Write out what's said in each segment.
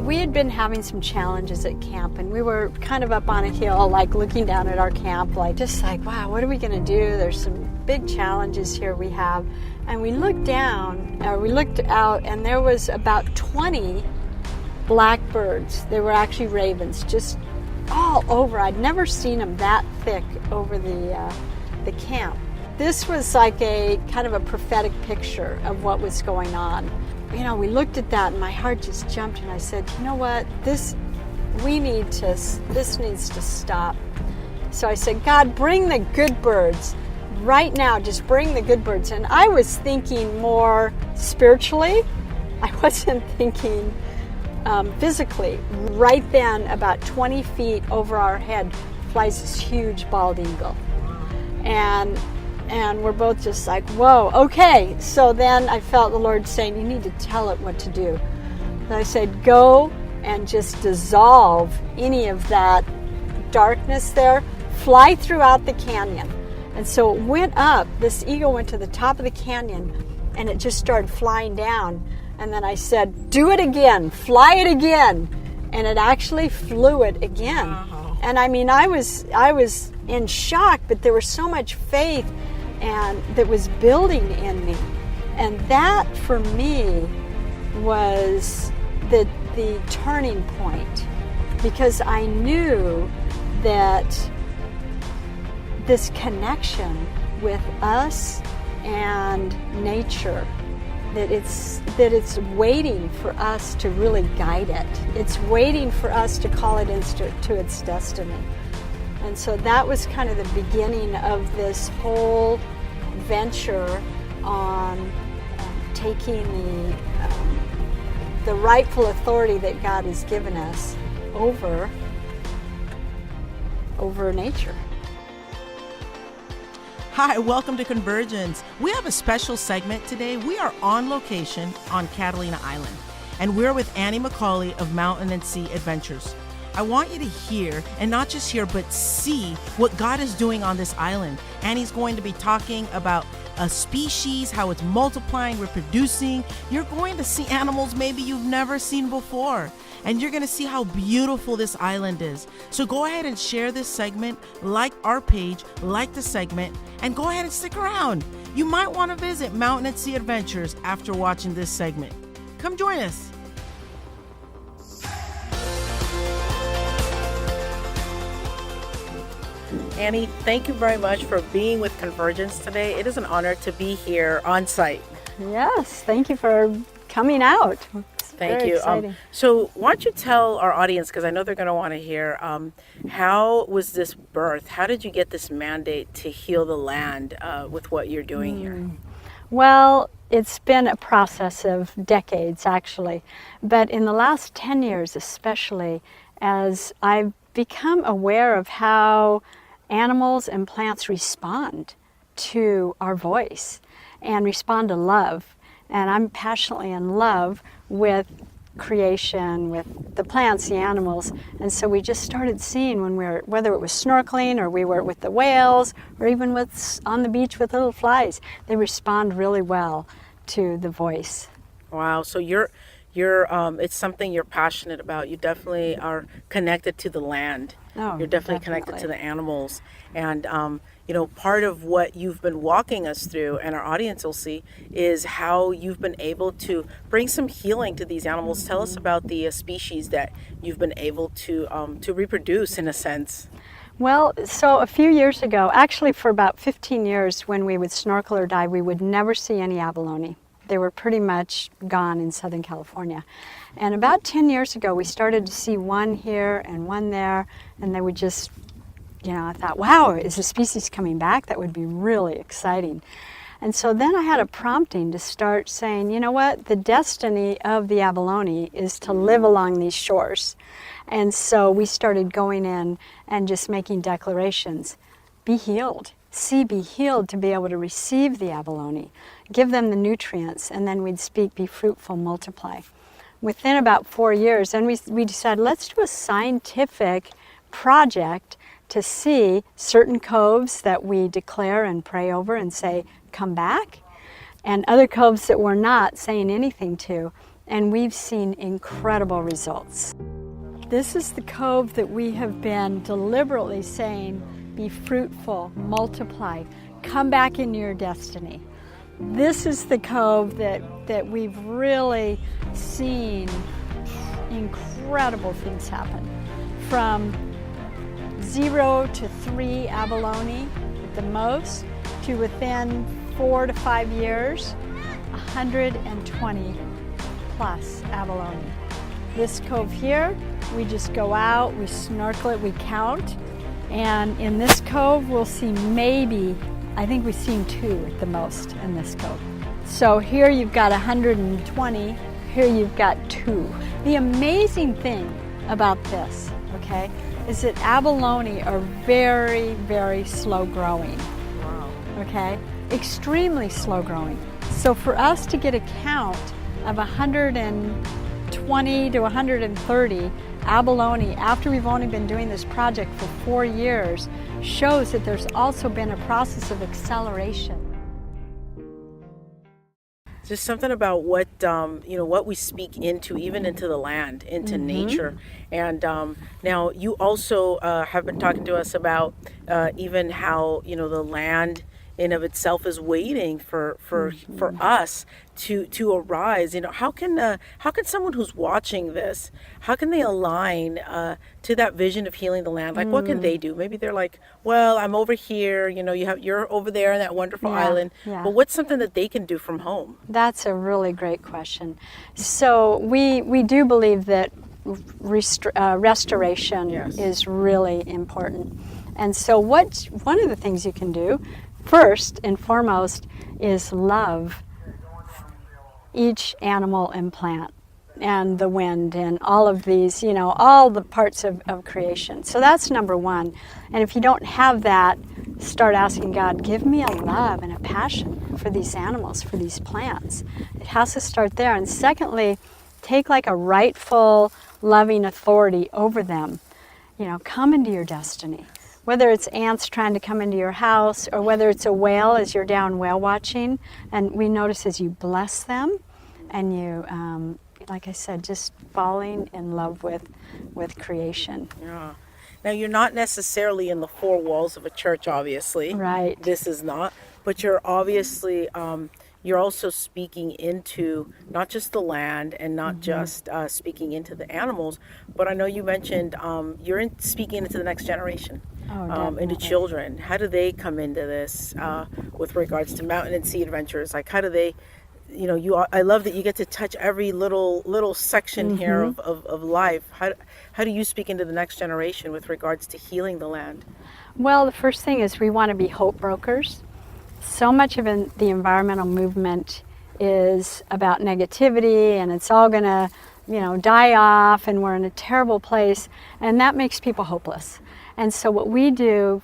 we had been having some challenges at camp, and we were kind of up on a hill, like looking down at our camp, like just like, wow, what are we going to do? There's some big challenges here we have. And we looked down, or we looked out, and there was about 20 blackbirds. They were actually ravens, just all over. I'd never seen them that thick over the camp. This was like a kind of a prophetic picture of what was going on. You know, we looked at that and my heart just jumped, and I said, you know what, this needs to stop. So I said, God, bring the good birds right now, just bring the good birds. And I was thinking more spiritually. I wasn't thinking physically. Right then, about 20 feet over our head flies this huge bald eagle. And we're both just like, whoa, okay. So then I felt the Lord saying, you need to tell it what to do. And I said, go and just dissolve any of that darkness there. Fly throughout the canyon. And so it went up. This eagle went to the top of the canyon, and it just started flying down. And then I said, do it again. Fly it again. And it actually flew it again. Wow. And I mean, I was in shock, but there was so much faith and that was building in me. And that for me was the turning point, because I knew that this connection with us and nature, that it's waiting for us to really guide it. It's waiting for us to call it to its destiny. And so that was kind of the beginning of this whole venture on taking the rightful authority that God has given us over nature. Hi, welcome to Convergence. We have a special segment today. We are on location on Catalina Island, and we're with Annie MacAulay of Mountain and Sea Adventures. I want you to hear, and not just hear, but see what God is doing on this island. Annie's going to be talking about a species, how it's multiplying, reproducing. You're going to see animals maybe you've never seen before. And you're going to see how beautiful this island is. So go ahead and share this segment, like our page, like the segment, and go ahead and stick around. You might want to visit Mountain and Sea Adventures after watching this segment. Come join us. Annie, thank you very much for being with Convergence today. It is an honor to be here on site. Yes, thank you for coming out. Thank you. So why don't you tell our audience, because I know they're going to want to hear, how was this birth? How did you get this mandate to heal the land with what you're doing here? Well, it's been a process of decades, actually. But in the last 10 years especially, as I've become aware of how animals and plants respond to our voice and respond to love. And I'm passionately in love with creation, with the plants, the animals. And so we just started seeing when whether it was snorkeling or we were with the whales or even on the beach with little flies, they respond really well to the voice. Wow. So you're it's something you're passionate about. You definitely are connected to the land. Oh, you're definitely connected to the animals. And, part of what you've been walking us through, and our audience will see, is how you've been able to bring some healing to these animals. Tell us about the species that you've been able to reproduce, in a sense. Well, so a few years ago, actually for about 15 years, when we would snorkel or dive, we would never see any abalone. They were pretty much gone in Southern California. And about 10 years ago, we started to see one here and one there, and they would just, I thought, wow, is the species coming back? That would be really exciting. And so then I had a prompting to start saying, you know what, the destiny of the abalone is to live along these shores. And so we started going in and just making declarations. Be healed. Sea, be healed, to be able to receive the abalone. Give them the nutrients, and then we'd speak, be fruitful, multiply. Within about 4 years, and we decided, let's do a scientific project to see certain coves that we declare and pray over and say, come back, and other coves that we're not saying anything to. and we've seen incredible results. This is the cove that we have been deliberately saying, be fruitful, multiply, come back into your destiny. This is the cove that we've really seen incredible things happen. From 0 to 3 abalone at the most, to within 4 to 5 years, 120 plus abalone. This cove here, we just go out, we snorkel it, we count, and in this cove we'll see maybe, I think we've seen 2 at the most in this cove. So here you've got 120, here you've got 2. The amazing thing about this, okay, is that abalone are very, very slow growing. Wow. Okay, extremely slow growing. So for us to get a count of 120 to 130 abalone after we've only been doing this project for 4 years shows that there's also been a process of acceleration. Just something about what what we speak into, even into the land, into nature. And now you also have been talking to us about even how the land in of itself is waiting for us to arise. How can someone who's watching this, how can they align to that vision of healing the land? Like, what can they do? Maybe they're like, well, I'm over here, you're over there in that wonderful island, but what's something that they can do from home? That's a really great question. So we do believe that restoration is really important. And so one of the things you can do first and foremost is love each animal and plant and the wind and all of these, all the parts of creation. So that's number one. And if you don't have that, start asking God, give me a love and a passion for these animals, for these plants. It has to start there. And secondly, take like a rightful, loving authority over them. Come into your destiny. Whether it's ants trying to come into your house or whether it's a whale as you're down whale watching, and we notice as you bless them and you, like I said, just falling in love with creation. Yeah. Now, you're not necessarily in the 4 walls of a church, obviously. Right. This is not, but you're obviously, you're also speaking into not just the land and not just speaking into the animals, but I know you mentioned you're speaking into the next generation. Into children. How do they come into this with regards to Mountain and Sea Adventures? Like, how do they, I love that you get to touch every little section here of life. How do you speak into the next generation with regards to healing the land? Well, the first thing is we want to be hope brokers. So much of the environmental movement is about negativity and it's all going to, die off and we're in a terrible place, and that makes people hopeless. And so what we do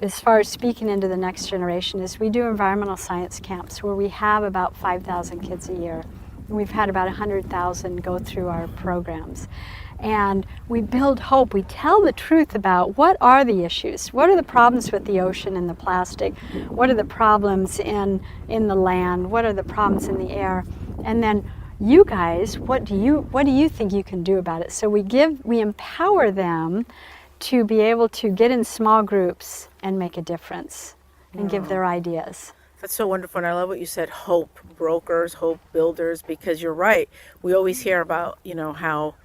as far as speaking into the next generation, is we do environmental science camps where we have about 5,000 kids a year. And we've had about 100,000 go through our programs. And we build hope. We tell the truth about what are the issues. What are the problems with the ocean and the plastic? What are the problems in the land? What are the problems in the air? And then you guys, what do you think you can do about it? So we empower them to be able to get in small groups and make a difference and give their ideas. That's so wonderful. And I love what you said, hope brokers, hope builders, because you're right. We always hear about, how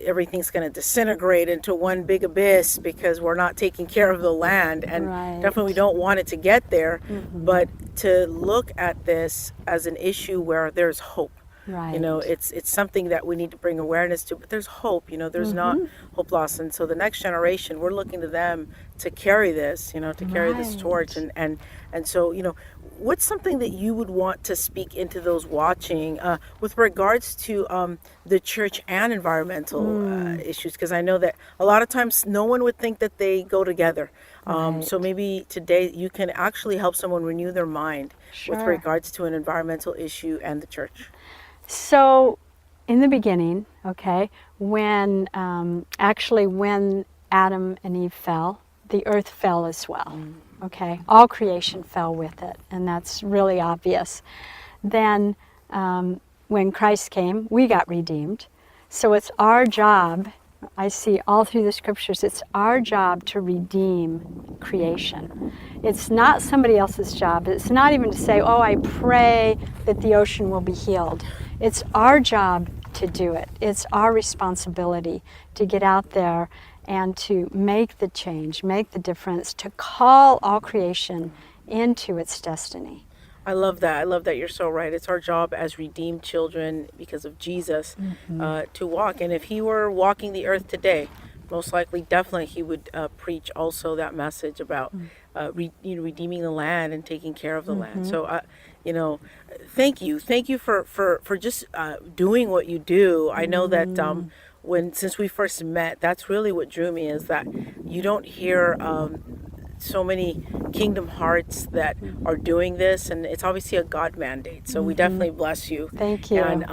everything's going to disintegrate into one big abyss because we're not taking care of the land. And definitely we don't want it to get there. But to look at this as an issue where there's hope. Right. It's something that we need to bring awareness to, but there's hope, there's not hope lost. And so the next generation, we're looking to them to carry this, to carry this torch. And so, what's something that you would want to speak into those watching with regards to the church and environmental issues? Because I know that a lot of times no one would think that they go together. So maybe today you can actually help someone renew their mind with regards to an environmental issue and the church. So in the beginning, when Adam and Eve fell, the earth fell as well. All creation fell with it, and that's really obvious. Then when Christ came, we got redeemed. So it's our job, I see all through the scriptures, it's our job to redeem creation. It's not somebody else's job. It's not even to say, oh, I pray that the ocean will be healed. It's our job to do it. It's our responsibility to get out there and to make the change, make the difference, to call all creation into its destiny. I love that. I love that. You're so right. It's our job as redeemed children because of Jesus to walk. And if he were walking the earth today, most likely, definitely, he would preach also that message about redeeming the land and taking care of the land. So, thank you for just doing what you do. I know that since we first met, that's really what drew me, is that you don't hear so many kingdom hearts that are doing this, and it's obviously a God mandate. So we definitely bless you. Thank you. And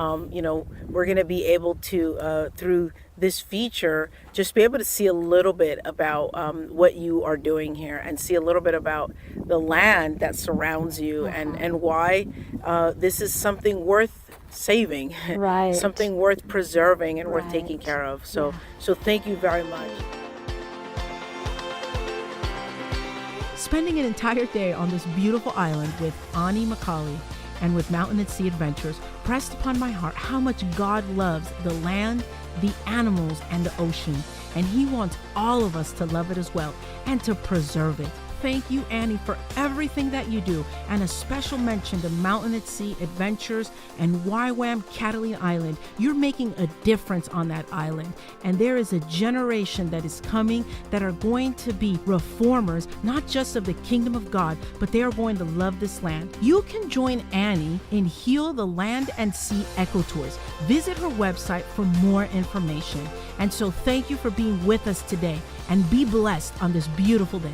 we're going to be able to through this feature just be able to see a little bit about what you are doing here, and see a little bit about the land that surrounds you, and why this is something worth saving, right? Something worth preserving and worth taking care of. So thank you very much. Spending an entire day on this beautiful island with Ani MacAulay and with Mountain and Sea Adventures pressed upon my heart how much God loves the land, the animals, and the ocean. And he wants all of us to love it as well and to preserve it. Thank you, Annie, for everything that you do, and a special mention to Mountain at Sea Adventures and YWAM Catalina Island. You're making a difference on that island, and there is a generation that is coming that are going to be reformers, not just of the kingdom of God, but they are going to love this land. You can join Annie in Heal the Land and Sea Eco Tours. Visit her website for more information. And so thank you for being with us today, and be blessed on this beautiful day.